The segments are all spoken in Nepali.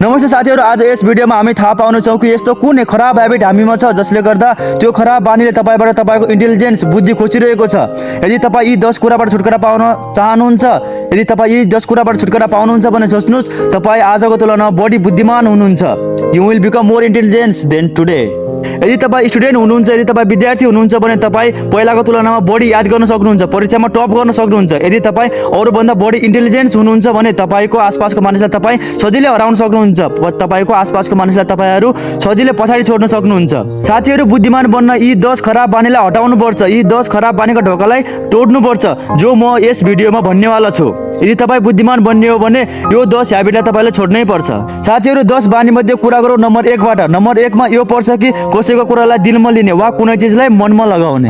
नमस्ते साथीहरु, आज यस भिडियोमा हामी थाहा पाउनेछौँ कि यस्तो कुन खराब ह्याबिट हामीमा छ जसले गर्दा त्यो खराब बानीले तपाईबाट तपाईको इन्टेलिजेन्स बुद्धि खोजिरहेको छ। यदि तपाई यी 10 कुराबाट छुटकारा पाउन चाहनुहुन्छ, यदि तपाई यी 10 कुराबाट छुटकारा पाउनुहुन्छ भने सोच्नुस् तपाई आजको तुलनामा बढी बुद्धिमान हुनुहुन्छ। You will become more intelligence than today. यदि तपाई स्टुडेन्ट हुनुहुन्छ, यदि तपाई विद्यार्थी हुनुहुन्छ भने तपाई पहिलाको तुलनामा बढी याद गर्न सक्नुहुन्छ, परीक्षामा टप गर्न सक्नुहुन्छ। यदि तपाई अरूभन्दा बढी इन्टेलिजेन्स हुनुहुन्छ भने तपाईको आसपासको मानिसलाई तपाई सजिलै हराउन सक्नुहुन्छ। तपाईको आसपासको मानिसलाई तपाईहरु सजिलै पछाडी छोड्न सक्नुहुन्छ। साथीहरु, बुद्धिमान बन्न यी 10 खराब बानीलाई हटाउनु पर्छ। यी 10 खराब बानीको ढोकालाई तोड्नु पर्छ जो म यस भिडियोमा भन्नेवाला छु। यदि तपाई बुद्धिमान बन्ने हो भने यो 10 ह्याबिटलाई तपाईले छोड्नै पर्छ। साथीहरु, 10 बानी मध्ये कुरा गरौँ नम्बर 1 बाट। नम्बर 1 मा यो पर्छ कि कसैको कुरालाई दिलमा लिने वा कुनै चीजलाई मनमा लगाउने।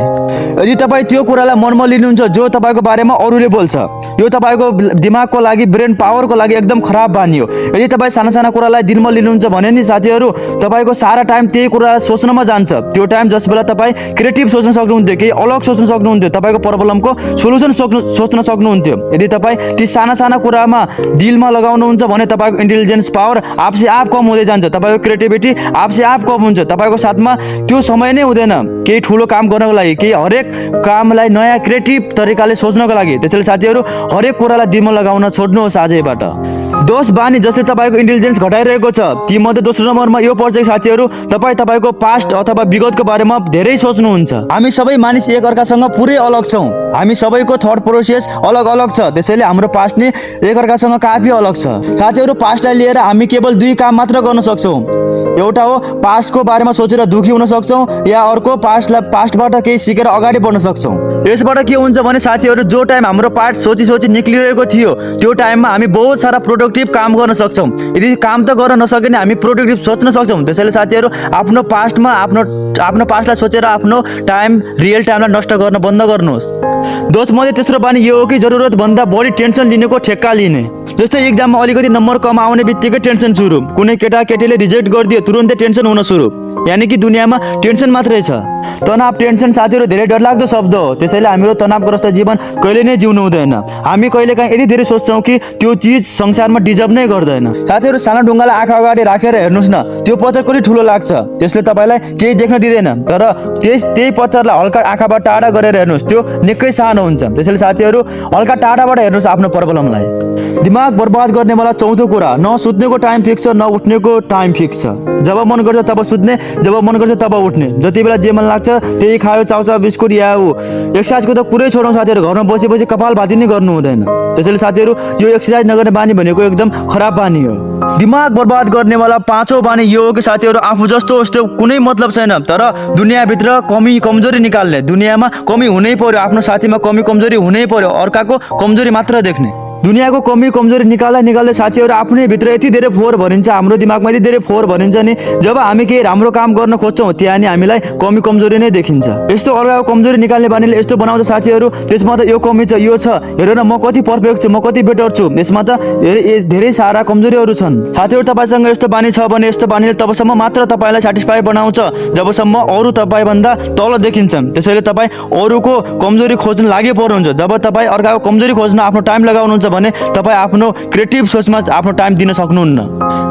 यदि तपाई त्यो कुरालाई मनमा लिनुहुन्छ जो तपाईको बारेमा अरूले बोल्छ, यो तपाईको दिमागको लागि, ब्रेन पावरको लागि एकदम खराब बानी हो। यदि तपाई साना कुरालाई दिलमा लिनुहुन्छ भने नि साथीहरु तपाईको सारा टाइम त्यही कुरालाई सोच्नमा जान्छ। त्यो टाइम जसबेला तपाई क्रिएटिभ सोच्न सक्नुहुन्थ्यो, केही अलग सोच्न सक्नुहुन्थ्यो, तपाईको प्रब्लमको सोलुसन सोच्न सक्नुहुन्थ्यो। यदि तपाई ती साना कुरामा दिलमा लगाउनुहुन्छ भने तपाईको इन्टेलिजेन्स पावर आफसे आप कम हुँदै जान्छ, तपाईको क्रिएटिभिटी आफसे आप कम हुन्छ। तपाईको साथमा त्यो समय नै हुँदैन केही ठुलो काम गर्नको लागि, केही हरेक कामलाई नयाँ क्रिएटिभ तरिकाले सोच्नको लागि। त्यसैले साथीहरु हरेक कुरालाई दिलमा लगाउन छोड्नुहोस् आजैबाट। 10 बानी जसले तपाईको इन्टेलिजेन्स घटाइरहेको छ ती मध्ये दोस्रो नम्बरमा यो पर्छ कि साथीहरु तपाईको पास्ट अथवा विगतको बारेमा धेरै सोच्नुहुन्छ। हामी सबै मानिस एक अर्कासँग पुरै अलग छौं। हामी सबैको थट प्रोसेस अलग छ, त्यसैले हाम्रो पास्ट नै एक अर्कासँग काफी अलग छ। साथीहरु, पास्टलाई लिएर हामी केवल 2 काम मात्र गर्न सक्छौं। एउटा हो पास्टको बारेमा सोचेर दुखी हुन सक्छौं, या अर्को पास्टबाट केही सिकेर अगाडि बढ्न सक्छौं। यसबाट के हुन्छ भने साथीहरु जो टाइम हाम्रो पास्ट सोची निक्लिरहेको थियो त्यो टाइममा हामी बहुत सारा प्रोडक्टिभ काम गर्न सक्छौं। यदि काम त गर्न नसके नि हामी प्रोडक्टिभ सोच्न सक्छौं। त्यसैले साथीहरु आफ्नो पास्टमा आफ्नो पास्टलाई सोचेर आफ्नो टाइम, रियल टाइमलाई नष्ट गर्न बन्द गर्नुहोस्। 10 मध्ये तेस्रो बानी यो हो कि जरुरत भन्दा बढी टेन्सन लिनेको ठेक्का लिने। जस्तै एक्जाममा अलिकति नम्बर कम आउने बित्तिकै टेन्सन सुरु, कुनै केटाकेटीले रिजेक्ट गरिदियो तुरुन्तै टेन्सन हुन सुरु। यानी कि दुनियाँमा टेन्सन मात्रै छ। तनाव, टेन्सन साथीहरु धेरै डरलाग्दो शब्द हो। त्यसैले हाम्रो तनावग्रस्त जीवन कहिले नै जिउनु हुँदैन। हामी कहिलेकाहीँ यति धेरै सोच्छौं कि त्यो चीज संसारमा डिजर्भ नै गर्दैन। साथीहरु, सानो ढुङ्गालाई आँखा अगाडि राखेर हेर्नुस् न, त्यो पत्थर कति ठुलो लाग्छ, त्यसले तपाईलाई केही देख्न दिँदैन। तर त्यही पत्थरलाई हल्का आँखाबाट टाढा गरेर हेर्नुस्, त्यो निकै सानो हुन्छ। त्यसैले साथीहरु हल्का टाढाबाट हेर्नुस् आफ्नो प्रब्लमलाई। दिमाग बर्बाद गर्नेवाला चौथो कुरा, न सुत्नेको टाइम फिक्स छ, न उठ्नेको टाइम फिक्स छ। जब मन गर्छ तब सुत्ने, जब मन गर्छ तब उठ्ने, जति बेला जे मन लाग्छ त्यही खायो, चाउचा बिस्कुट या एक्सर्साइजको त कुरै छोडौँ साथीहरु, घरमा बसी कपाल भाती नै गर्नु हुँदैन। त्यसैले साथीहरु यो एक्सर्साइज नगर्ने बानी भनेको एकदम खराब बानी हो। दिमाग बर्बाद गर्नेवाला पाँचौं बानी यो हो कि साथीहरु आफू जस्तो कुनै मतलब छैन, तर दुनियाँभित्र कमजोरी निकाल्ने। दुनियाँमा कमी हुनै पर्यो, आफ्नो साथीमा कमजोरी हुनै पर्यो, अर्काको कमजोरी मात्र देख्ने। दुनियाँको कमजोरी निकाल्दै साथीहरु आफ्नै भित्र यति धेरै फोहोर भरिन्छ, हाम्रो दिमागमा यति धेरै फोहोर भरिन्छ नि, जब हामी केही राम्रो काम गर्न खोज्छौं त्यहाँ नि हामीलाई कमजोरी नै देखिन्छ। यस्तो अर्काको कमजोरी निकाल्ने बानीले यस्तो बनाउँछ साथीहरु, त्यसमा त यो कमी छ, यो छ, हेर न म कति पर्फेक्ट छु, म कति बेटर छु, यसमा त धेरै सारा कमजोरीहरु छन्। साथीहरु, तपाईसँग यस्तो बानी छ भने यस्तो बानीले तबसम्म मात्र तपाईलाई स्याटिस्फाई बनाउँछ जबसम्म अरू तपाई भन्दा तल देखिन्छन्। त्यसैले तपाई अरूको कमजोरी खोज्न लागि पर्नुहुन्छ। जब तपाई अर्काको कमजोरी खोज्न आफ्नो टाइम लगाउनुहुन्छ भने तपाई आफ्नो क्रिएटिभ सोचमा आफ्नो टाइम दिन सक्नुहुन्न।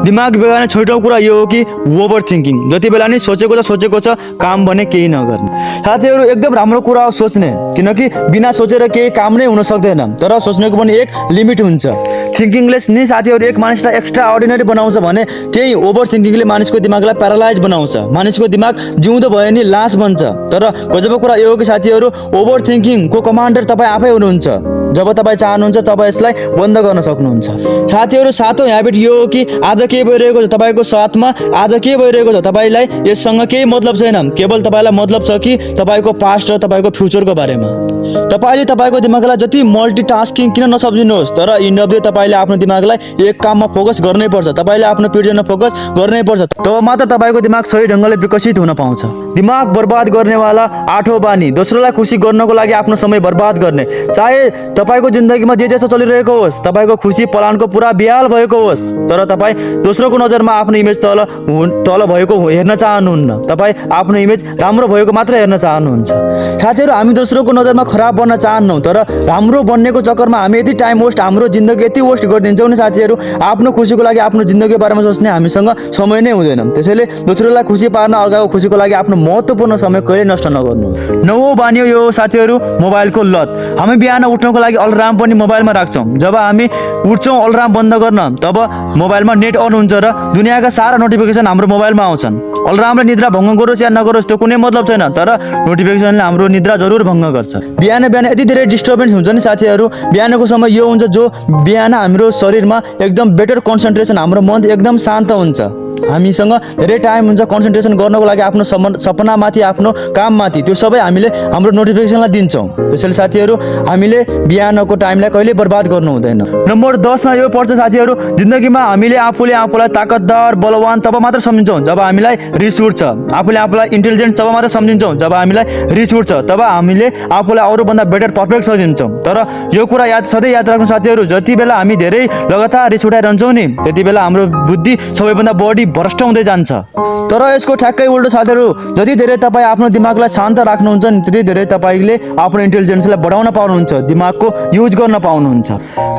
दिमाग बिगार्ने छैटौं कुरा यो हो कि ओभर थिंकिङ। जति बेला नि सोचेको छ काम भने केही नगर्ने। साथीहरु एकदम राम्रो कुरा हो सोच्ने, किनकि बिना सोचेर केही काम नै हुन सक्दैन, तर सोच्नेको पनि एक लिमिट हुन्छ। थिंकिङलेस नि साथीहरु एक मानिसलाई एक्स्ट्रा अर्डिनरी बनाउँछ भने त्यही ओभर थिंकिङले मानिसको दिमागलाई प्यारालाइज बनाउँछ। मानिसको दिमाग जिउँदो भए नि लास बन्छ। तर गजबको कुरा यो हो कि साथीहरु ओभर थिंकिङको कमान्डर तपाई आफै हुनुहुन्छ। जब तपाई चाहनुहुन्छ तब यसलाई बन्द गर्न सक्नुहुन्छ। साथीहरु सातौं ह्याबिट यो हो कि आज के भइरहेको छ तपाईको साथमा, आज के भइरहेको छ तपाईलाई यससँग केही मतलब छैन। केवल तपाईलाई मतलब छ कि तपाईको पास्ट र तपाईको फ्युचरको बारेमा। तपाईले तपाईको दिमागलाई जति मल्टिटास्किङ किन नसम्झिनुहोस्, तर इन अफ द तपाईले आफ्नो दिमागलाई एक काममा फोकस गर्नै पर्छ। तपाईले आफ्नो फ्युचरमा फोकस गर्नै पर्छ, तब मात्र तपाईको दिमाग सही ढंगले विकसित हुन पाउँछ। दिमाग बर्बाद गर्नेवाला आठौं बानी, दोस्रोलाई खुसी गर्नको लागि आफ्नो समय बर्बाद गर्ने। चाहे तपाईको जिन्दगीमा जे जस्तो चलिरहेको गएको होस्, तपाईँको खुसी पलानको पुरा बिहाल भएको होस्, तर तपाईँ दोस्रोको नजरमा आफ्नो इमेज तल भएको हेर्न चाहनुहुन्न। तपाईँ आफ्नो इमेज राम्रो भएको मात्र हेर्न चाहनुहुन्छ। साथीहरू, हामी दोस्रोको नजरमा खराब बन्न चाहन्नौँ, तर राम्रो बन्नेको चक्करमा हामी यति टाइम वेस्ट, हाम्रो जिन्दगी यति वेस्ट गरिदिन्छौँ नि साथीहरू। आफ्नो खुसीको लागि आफ्नो जिन्दगीको बारेमा सोच्ने हामीसँग समय नै हुँदैन। त्यसैले दोस्रोलाई खुसी पार्न, अर्काको खुसीको लागि आफ्नो महत्त्वपूर्ण समय कहिले नष्ट नगर्नु। नौ बानी यो साथीहरू, मोबाइलको लत। हामी बिहान उठ्नको लागि अलार्म पनि मोबाइलमा राख्छौँ। जब हामी उठ्छौँ अलार्म बन्द गर्न, तब मोबाइलमा नेट अन हुन्छ र दुनियाँका सारा नोटिफिकेसन हाम्रो मोबाइलमा आउँछन्। अलार्मले निद्रा भङ्ग गरोस् या नगरोस् त्यो कुनै मतलब छैन, तर नोटिफिकेसनले हाम्रो निद्रा जरुर भङ्ग गर्छ। बिहान यति धेरै डिस्टर्बेन्स हुन्छ नि साथीहरू। बिहानको समय यो हुन्छ जो बिहान हाम्रो शरीरमा एकदम बेटर कन्सन्ट्रेसन, हाम्रो मन एकदम शान्त हुन्छ। हामीसँग धेरै टाइम हुन्छ कन्सन्ट्रेसन गर्नको लागि आफ्नो सपनामाथि, आफ्नो काममाथि। त्यो सबै हामीले हाम्रो नोटिफिकेसनलाई दिन्छौँ। त्यसैले साथीहरू, हामीले बिहानको टाइमलाई कहिले बर्बाद गर्नु हुँदैन। नम्बर 10 मा यो पर्छ साथीहरू, जिन्दगीमा हामीले आफूलाई ताकतदार, बलवान तब मात्र सम्झिन्छौँ जब हामीलाई रिस उठ्छ। आफूलाई इन्टेलिजेन्ट तब मात्र सम्झिन्छौँ जब हामीलाई रिस उठ्छ। तब हामीले आफूलाई अरूभन्दा बेटर पर्फेक्ट सम्झिन्छौँ। तर यो कुरा सधैँ याद राख्नु साथीहरू, जति बेला हामी धेरै लगातार रिस उठाइरहन्छौँ नि, त्यति बेला हाम्रो बुद्धि सबैभन्दा बढी भ्रष्ट हुँदै जान्छ। तर यसको ठ्याक्कै उल्टो साथीहरू, जति धेरै तपाईँ आफ्नो दिमागलाई शान्त राख्नुहुन्छ नि, त्यति धेरै तपाईँले आफ्नो इन्टेलिजेन्सलाई बढाउन पाउनुहुन्छ, दिमागको युज गर्न पाउनुहुन्छ।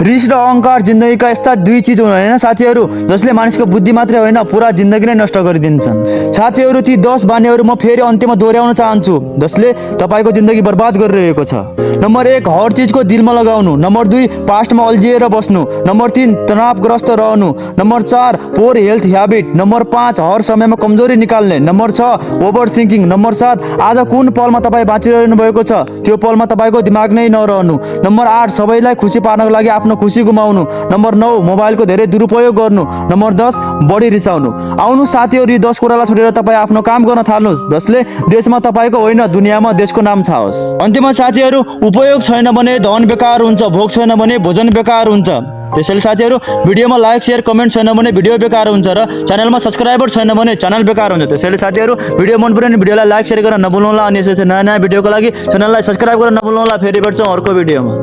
रिस र अहङ्कार जिन्दगीका यस्ता दुई चिज हुन् होइन साथीहरू, जसले मानिसको बुद्धि मात्रै होइन पुरा जिन्दगी नै नष्ट गरिदिन्छन्। साथीहरू, ती 10 बानीहरू म फेरि अन्त्यमा दोहोऱ्याउन चाहन्छु जसले तपाईँको जिन्दगी बर्बाद गरिरहेको छ। नम्बर 1, हर चिजको दिलमा लगाउनु। नम्बर 2, पास्टमा अल्झिएर बस्नु। नम्बर 3, तनावग्रस्त रहनु। नम्बर 4, पोर हेल्थ ह्याबिट। नम्बर 5, हर समयमा कमजोरी निकाल्ने। Number 6, over thinking. नम्बर 7, आज कुन पलमा तपाईँ बाँचिरहनु भएको छ त्यो पलमा तपाईँको दिमाग नै नरहनु। नम्बर 8, सबैलाई खुसी पार्नको लागि आफ्नो खुसी गुमाउनु। नम्बर 9, मोबाइलको धेरै दुरुपयोग गर्नु। नम्बर 10, बढी रिसाउनु। आउनु साथीहरू, यी 10 कुरालाई छोडेर तपाईँ आफ्नो काम गर्न थाल्नुहोस्, जसले देशमा तपाईँको होइन दुनियाँमा देशको नाम छाओस्। अन्त्यमा साथीहरू, उपयोग छैन भने धन बेकार हुन्छ, भोग छैन भने भोजन बेकार हुन्छ। त्यसैले साथीहरू, भिडियोमा लाइक शेयर कमेन्ट छैन भने भिडियो बेकार हुन्छ र च्यानलमा सब्सक्राइबर छैन भने च्यानल बेकार हुन्छ। त्यसैले साथीहरू, भिडियो मन पऱ्यो भने भिडियोलाई लाइक शेयर गर्न नभुल्नुहोला अनि यसरी नयाँ भिडियोको लागि च्यानललाई सब्सक्राइब गर्न नभुल्नुहोला। फेरि भेट्छौँ अर्को भिडियोमा।